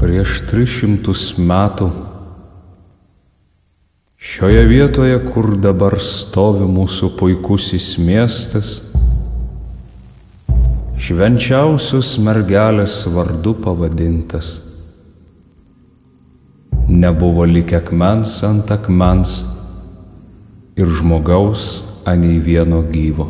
Prieš 300 metų šioje vietoje, kur dabar stovi mūsų puikusis miestas, švenčiausios mergelės vardu pavadintas, nebuvo likę akmens ant akmens ir žmogaus anei vieno gyvo.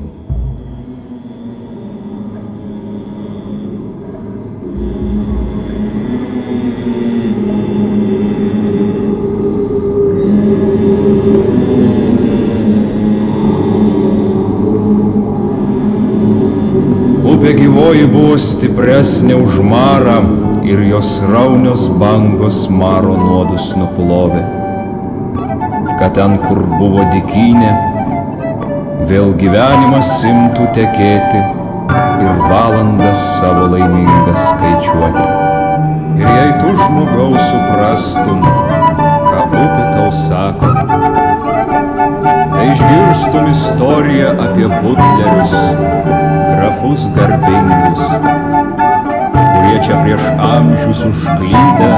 Upė gyvoji buvo stipresnė už marą ir jos raunios bangos maro nuodus nuplovė, kad ten, kur buvo dykynė, vėl gyvenimas imtų tekėti ir valandas savo laimingas skaičiuoti. Ir jei tu, žmogau, suprastum, ką upė tau sako, tai išgirstum istoriją apie butlerius, grafus garbingus, kurie čia prieš amžius užklydę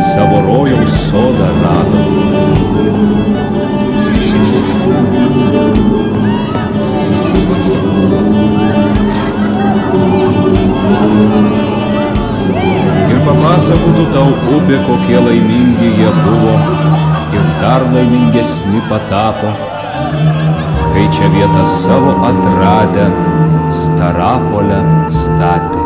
savo rojaus sodą rado. Ir papasakotų tau upė, kokie laimingi jie buvo ir dar laimingesni patapo, kai čia vietą savo atradę Starapolę statė.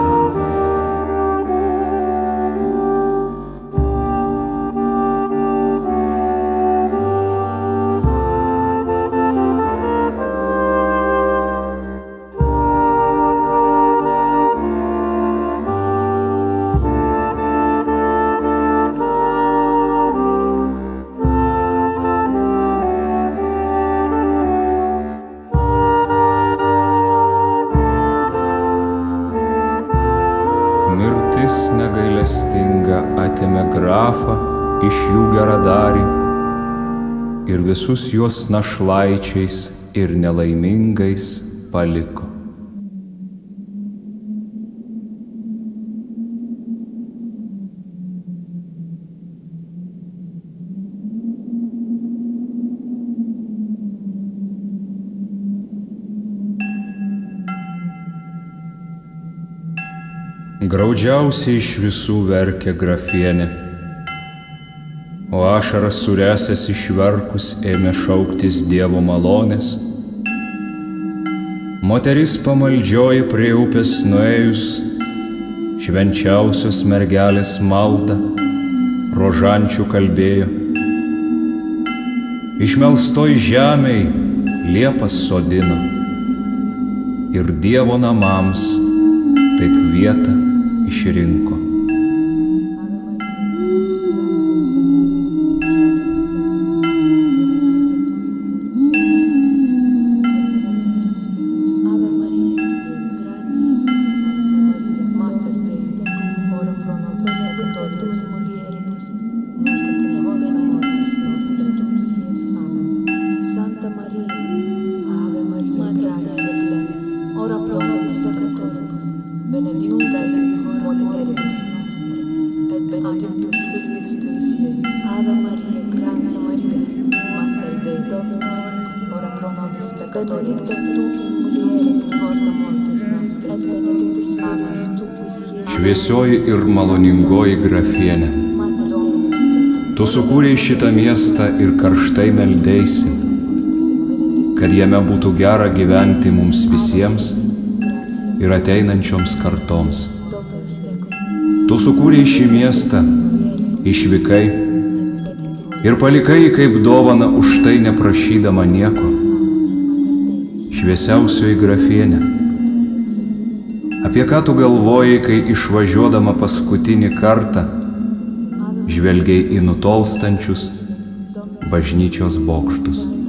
Mirtis negailestinga atėmė grafą iš jų geradarį ir visus juos našlaičiais ir nelaimingais paliko. Graudžiausiai iš visų verkė grafienė, o ašaras suresęs išverkus ėmė šauktis Dievo malonės. Moteris pamaldžioji prie upės nuėjus, švenčiausios mergelės maldą rožančių kalbėjo. Išmelstoj žemei liepas sodino ir Dievo namams taip vietą išrinko. Benedicta in hora mulieribus nostre, et benedictus filius tuus, Iesus. Ave Maria, gratia Maria, Mater Dei, Dominus tecum, ora pro nobis peccatoribus, benedicta tu in mulieribus, horta mortis nostre, et benedictus fructus tuus, Iesus. Šviesioji ir maloningoji grafienė, tu sukūrei šitą miestą ir karštai meldeisi, kad jame būtų gera gyventi mums visiems ir ateinančioms kartoms. Tu sukūrei šį miestą, išvykai ir palikai kaip dovaną už tai neprašydama nieko. Šviesiausioji grafienė, apie ką tu galvojai, kai išvažiuodama paskutinį kartą žvelgiai į nutolstančius bažnyčios bokštus?